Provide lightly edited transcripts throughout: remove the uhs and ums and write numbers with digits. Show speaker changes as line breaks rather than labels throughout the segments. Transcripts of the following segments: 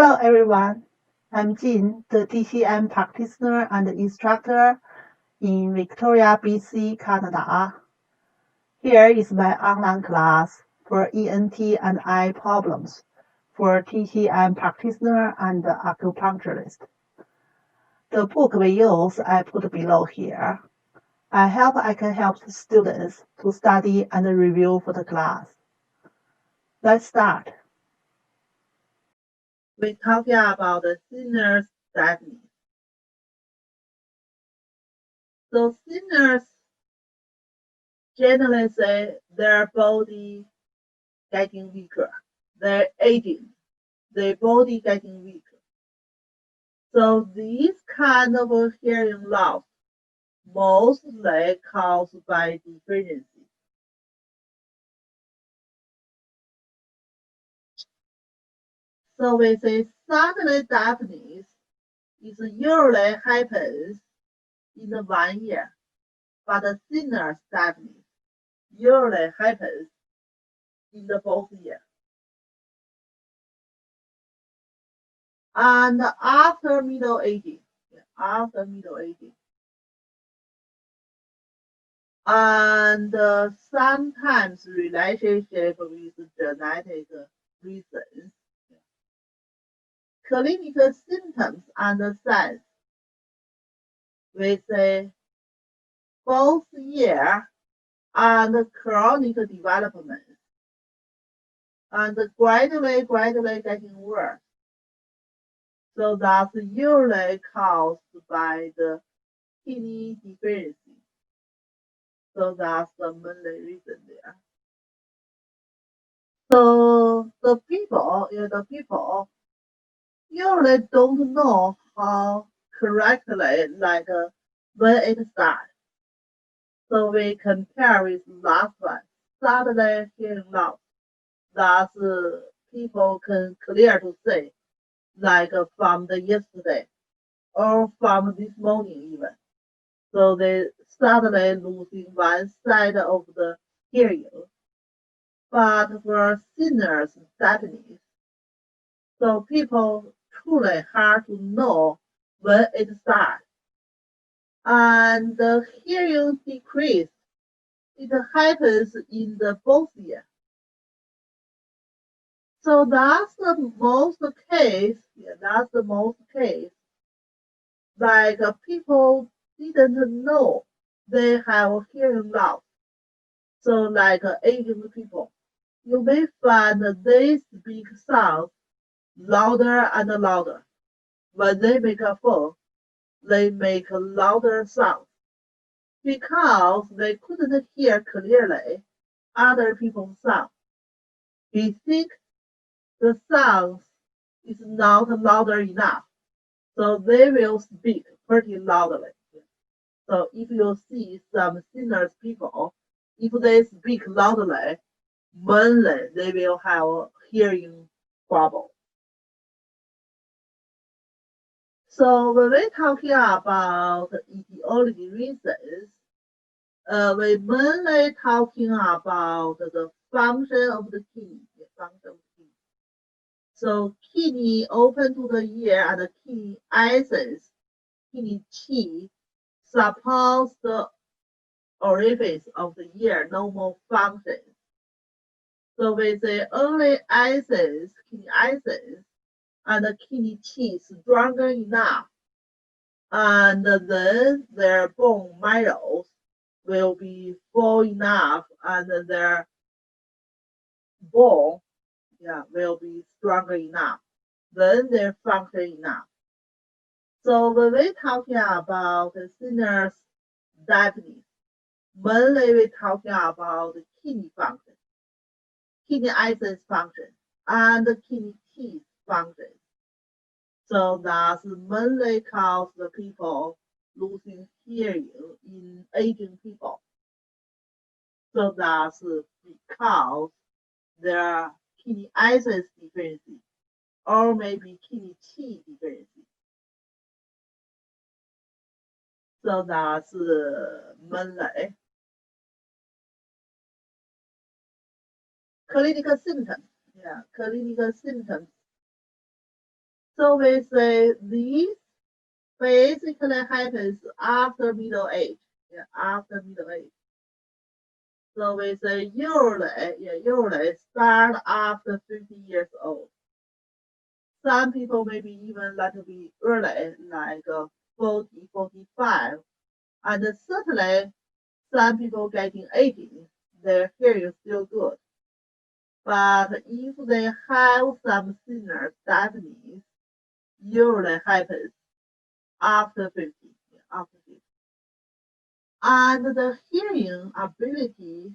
Hello everyone, I'm Jin, the TCM practitioner and instructor in Victoria, BC, Canada. Here is my online class for ENT and eye problems for TCM practitioner and acupuncturist. The book we use I put below here. I hope I can help the students to study and review for the class. Let's start. We're talking about the sinus deafness. So sinners generally say their body getting weaker, they're aging, their body getting weaker. So this kind of hearing loss mostly caused by deficiency. So we say sudden deafness is usually happens in 1 year, but the sinus deafness usually happens in the both years. And after middle aging, and sometimes relationship with genetic reasons. Clinical symptoms and signs. We say both year and chronic development, and gradually getting worse. So that's usually caused by the kidney deficiency. So that's the main reason there. So the people usually don't know how correctly, like when it starts. So we compare with last one, suddenly hearing loss. That's people can clear to say, like from the yesterday or from this morning even. So they suddenly losing one side of the hearing. But for sinners deafness, so people truly hard to know when it starts. And the hearing decrease, it happens in the both years. So that's the most case. Yeah, that's the most case. Like people didn't know they have hearing loss. So like aging people, you may find they speak sounds louder and louder. When they make a phone, they make louder sounds because they couldn't hear clearly other people's sound. We think the sound is not louder enough, so they will speak pretty loudly. So if you see some sinners people, if they speak loudly, mainly they will have hearing trouble. So when we're talking about etiology reasons, we mainly talking about the function of the kidney. So kidney open to the ear and the kidney essence, kidney qi, supports the orifice of the ear normal functions. So with the only essence, kidney essence, and the kidney qi stronger enough, and then their bone marrows will be full enough, and their bone will be stronger enough. Then they're function enough. So when we're talking about the sinus deafness, mainly we're talking about the kidney function, kidney essence function, and the kidney teeth function. So that's mainly cause the people losing hearing in aging people. So that's because their kidney essence deficiency or maybe kidney qi deficiency. So that's mainly clinical symptoms. Yeah, clinical symptoms. So we say these basically happens after middle age. Yeah, after middle age. So we say usually start after 50 years old. Some people maybe even a little bit early, like 40, 45. And certainly some people getting 80, their hearing is still good. But if they have some sinus deafness, usually happens after 50. Yeah, after 50. And the hearing ability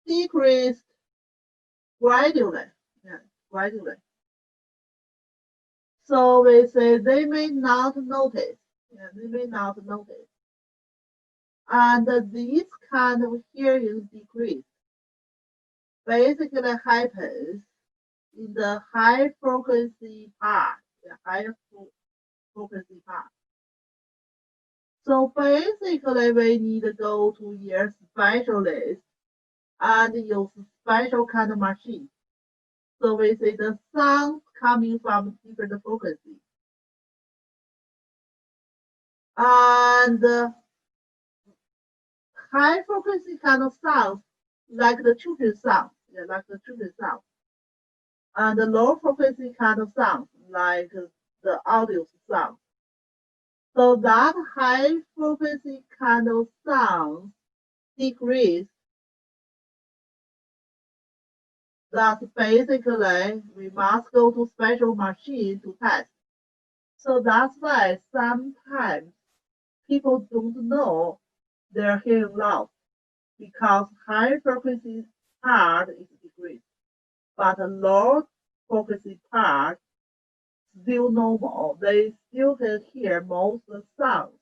decreased gradually. Yeah, gradually. So we say they may not notice. Yeah, they may not notice. And this kind of hearing decrease basically happens in the high frequency part, the high frequency part. So basically, we need to go to ear specialist and use special kind of machine. So we see the sound coming from different frequencies. And high frequency kind of sounds, like the children's sound, yeah, like the children's sound. And the low frequency kind of sounds, like the audio sound. So that high frequency kind of sounds decrease. That basically we must go to special machine to test. So that's why sometimes people don't know they're hearing loud because high frequency part is decreased, but the low frequency part still normal. They still can hear most of the sounds.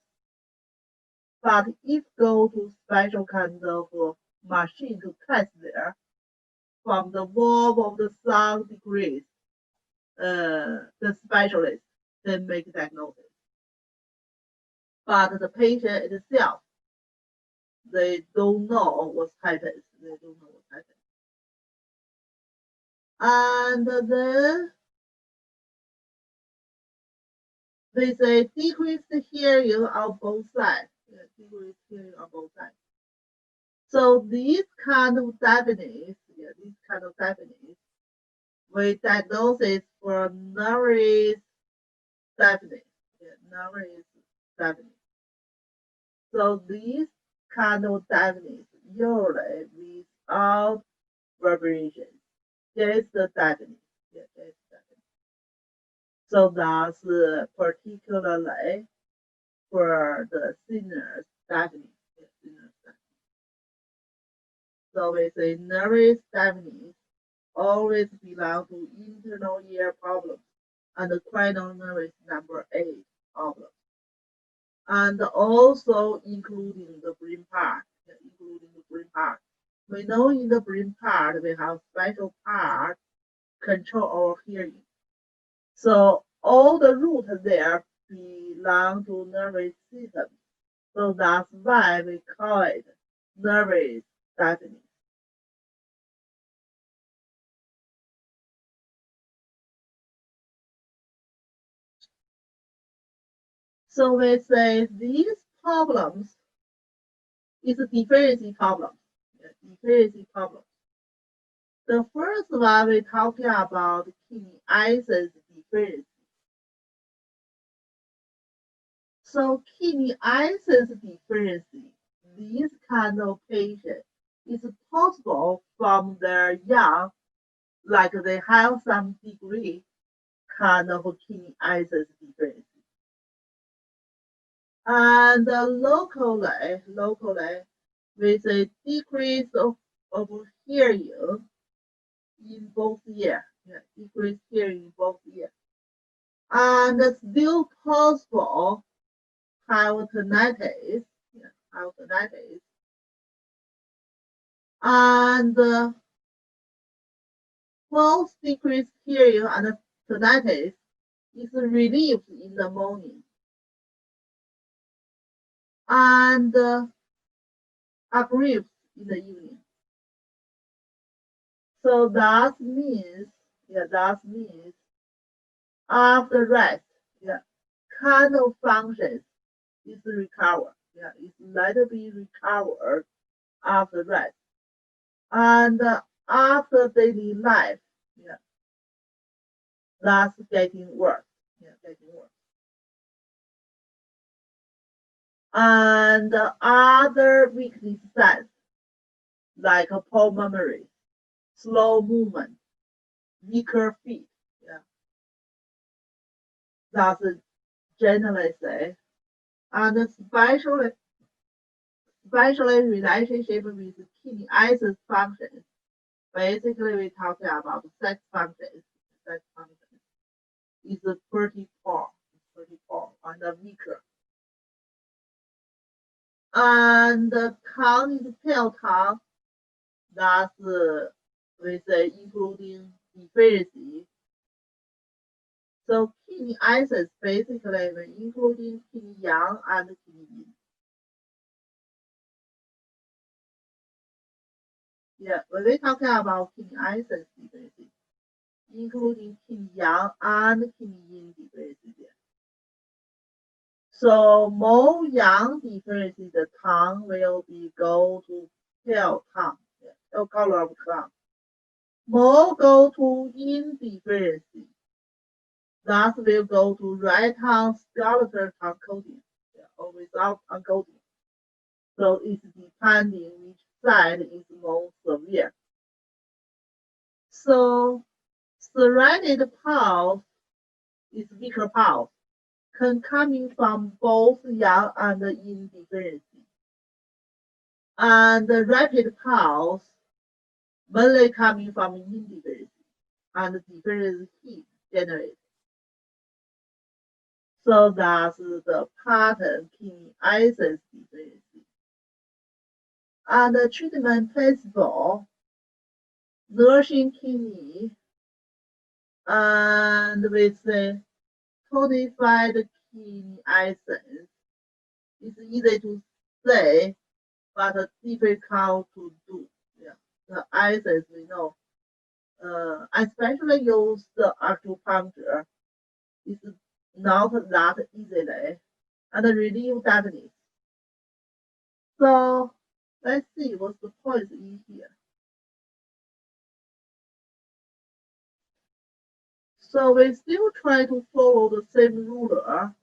But if go to special kind of machine to test there, from the volume of the sound decrease, the specialist can make diagnosis. But the patient itself, they don't know what happens. They don't know what happens. And then they say decrease the hearing on both sides. Yeah, decrease hearing on both sides. So this kind of deafness, we diagnose it for nervous deafness. Yeah, nervous deafness. So this kind of deafness usually without vibration. Just the deafness. Yeah, just deafness. So that's particularly for the sinus deafness. Yeah, sinus deafness. So we say nervous deafness always belong to internal ear problems and the cranial nervous number 8 problem. And also including the brain part, yeah, including the brain part. We know in the brain part we have special part control our hearing. So all the roots there belong to nervous system. So that's why we call it nervous deafness. So we say these problems is a deficiency problem. Yeah, deficiency problem. The first one we're talking about kidney iron deficiency. So kidney iron deficiency, this kind of patient is possible from their young, like they have some degree kind of kidney iron deficiency. And locally, with a decrease of hearing in both ears, yeah, decreased hearing in both ears. And still possible tinnitus, yeah, tinnitus, and both decreased hearing and tinnitus is relieved in the morning and aggravated in the evening. So that means after rest, kind of functions is recovered. It's let it be recovered after rest. And after daily life, yeah, that's getting worse. Getting worse. And other weakness signs like poor memory, slow movement, weaker feet. Yeah, that's generally say. And especially relationship with kidney axis functions. Basically, we're talking about sex functions. Sex functions is pretty poor. Pretty poor and weaker. And the tongue is pale tongue. That's we say including deficiency. So kidney axis basically including kidney yang and kidney yin. Yeah, when we're talking about kidney axis deficiency, including kidney yang and kidney yin deficiency. So more yang deficiency, the tongue will be go to pale tongue, pale color of tongue. More go to yin deficiency. That will go to right tongue skeletal tongue coating, or without tongue coating. So it's depending which side is more severe. So serrated pulse is weaker pulse, coming from both yang and yin deficiency. And the rapid pulse mainly coming from yin deficiency and deficiency heat generated. So that's the pattern kidney axis deficiency. And the treatment principle, nourishing kidney, and with the codified kidney axis. It's easy to say, but difficult to do. Yeah, the axis we know. Especially use the acupuncture. It's not that easily and relieve deafness. So let's see what's the point in here. So we still try to follow the same ruler.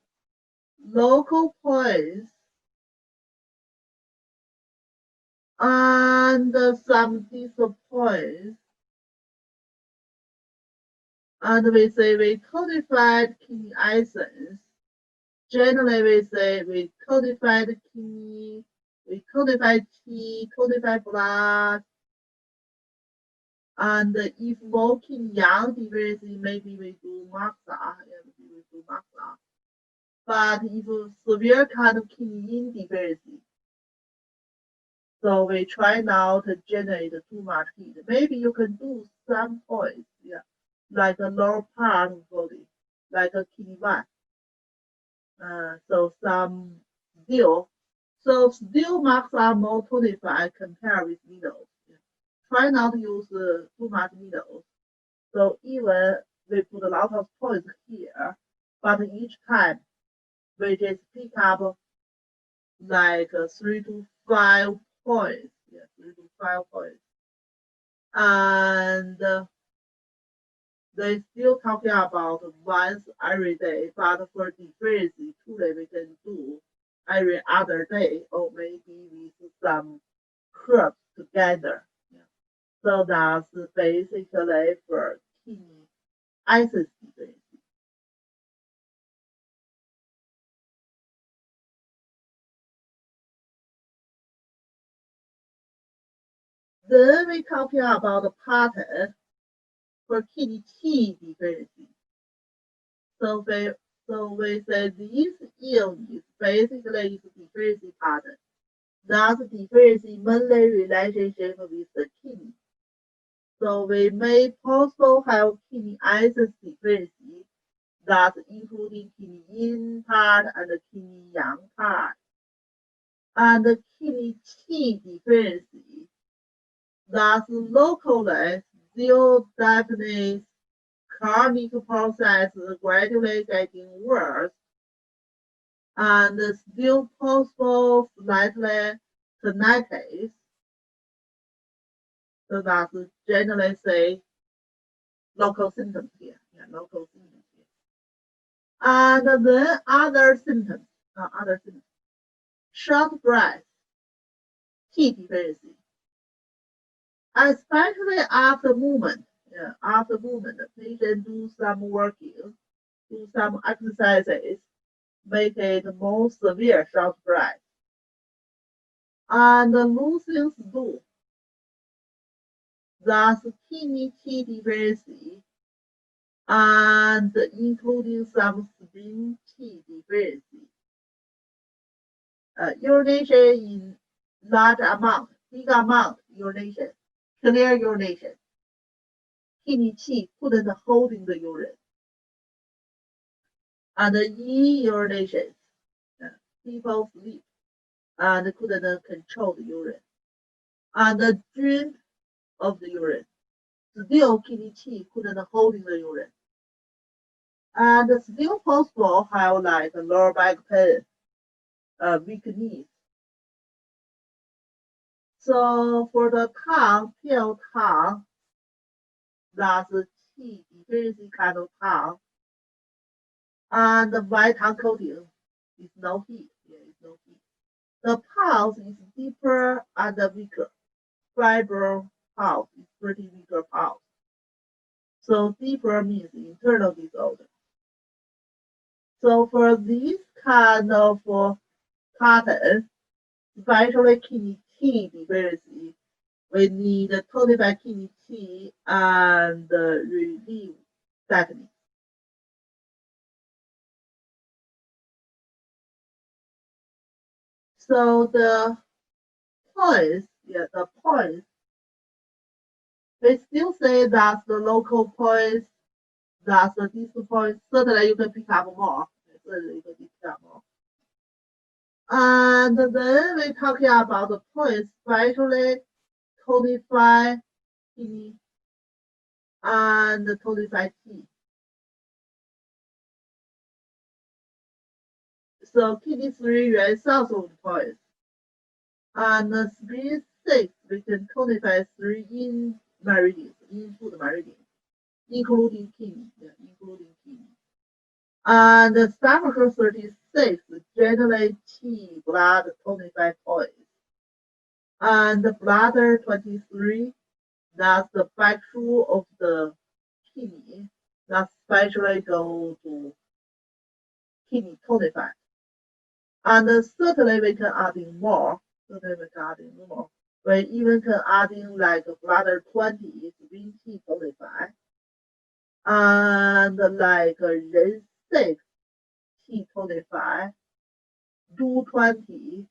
Local points and some disappoints. And we say we codified kidney essence. Generally, we say we codified kidney, we codified T, codified blood. And if more kidney yang deficiency, maybe we do maxa. We do maxa. But if severe kind of kidney yin deficiency, so we try now to generate too much heat. Maybe you can do some points, like the lower part of the body, like a kidney one. So some still, so still marks are more tonified compared with needles. Try not to use too much needles. So even we put a lot of points here, but each time we just pick up like 3 to 5 points. 3 to 5 points. And they still talking about once every day, but for deficiency, truly we can do every other day or maybe with some herbs together. So that's basically for kidney axis deficiency. Then we talking about the pattern for kidney T deficiency. So we say this illness basically is a deficiency pattern. That's deficiency mainly relationship with the kidney. So we may also have kidney axis deficiency that's including kidney yin part and the kidney yang part. And the kidney T deficiency that's locally still deafness chronic process gradually getting worse and still possible slightly tinnitus. So that's generally say local symptoms here. Yeah, local symptoms here. And then other symptoms, short breath, heat deficiency, especially after movement. Yeah, after movement, the patient do some working, do some exercises, make it more severe short breath. And losing stool, thus kidney key deficiency, and including some spleen key deficiency. Urination in large amount, big amount urination, clear urination. Kidney qi couldn't hold in the urine. And urination, people sleep and couldn't control the urine. And the drink of the urine, still kidney qi couldn't hold in the urine. And still possible have like lower back pain, weak knees. So for the tongue, pale tongue, that's qi deficiency kind of tongue, and the white tongue coating is no heat. Yeah, it's no heat. The pulse is deeper and weaker. Fibro pulse is pretty weaker pulse. So deeper means internal disorder. So for this kind of pattern, especially kidney key deficiency, we need tonified kidney key and relief technique. So the points, we still say that the local points, that's the these points. Certainly you can pick up more. Certainly you can pick up more. And then we're talking about the points, especially 25 kidney and 25 T. So kidney 3 right south of the points. And spleen 6, we can 25 3 in meridians, into the meridian, including kidney. Yeah, including kidney. And stomach 36 generate T blood 25 points. And bladder 23, that's the backshoe of the kidney. That especially go to kidney 25. And certainly we can add in more. Certainly we can add in more. We even can add in like bladder 20, spleen T 25. And like ren 6, T 25, do 20,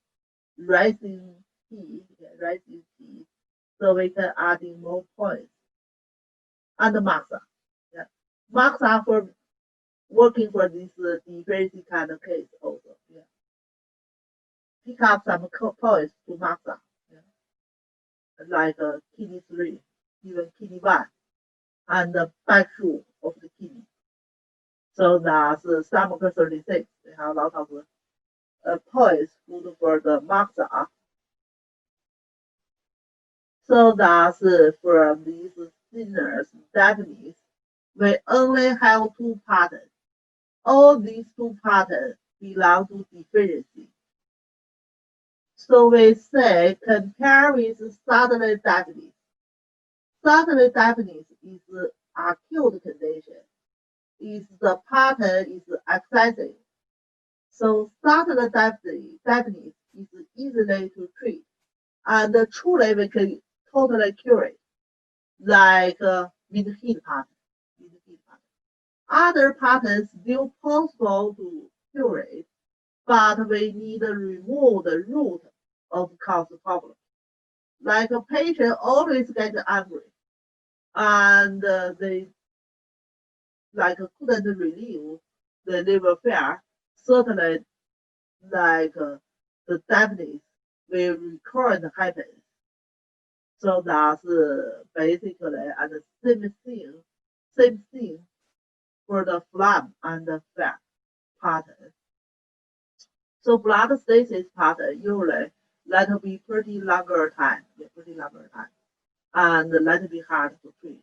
rising T, rising T. So we can add in more points. And maxa. Yeah. Maxa for working for this deficiency kind of case also. Yeah. Pick up some points to maxa. Yeah. Like kidney 3, even kidney 1, and the backshoe of the kidney. So that's stomach 36. We have a lot of points good for the maxa. So that's from these sinners, deafness, we only have 2 patterns. All these 2 patterns belong to deficiency. So we say compare with suddenly deafness. Suddenly deafness is acute condition. Is the pattern is excessive. So suddenly deafness is easily to treat, and truly we can totally cure it, like with heat pattern. Other patterns still possible to cure it, but we need to remove the root of cause problem. Like a patient always get angry, and they like couldn't relieve the liver failure. Certainly, like the deafness will recurrent happen. So that's basically and the same thing for the phlegm and the fat pattern. So blood stasis pattern usually that will be pretty longer time, and that will be hard to treat.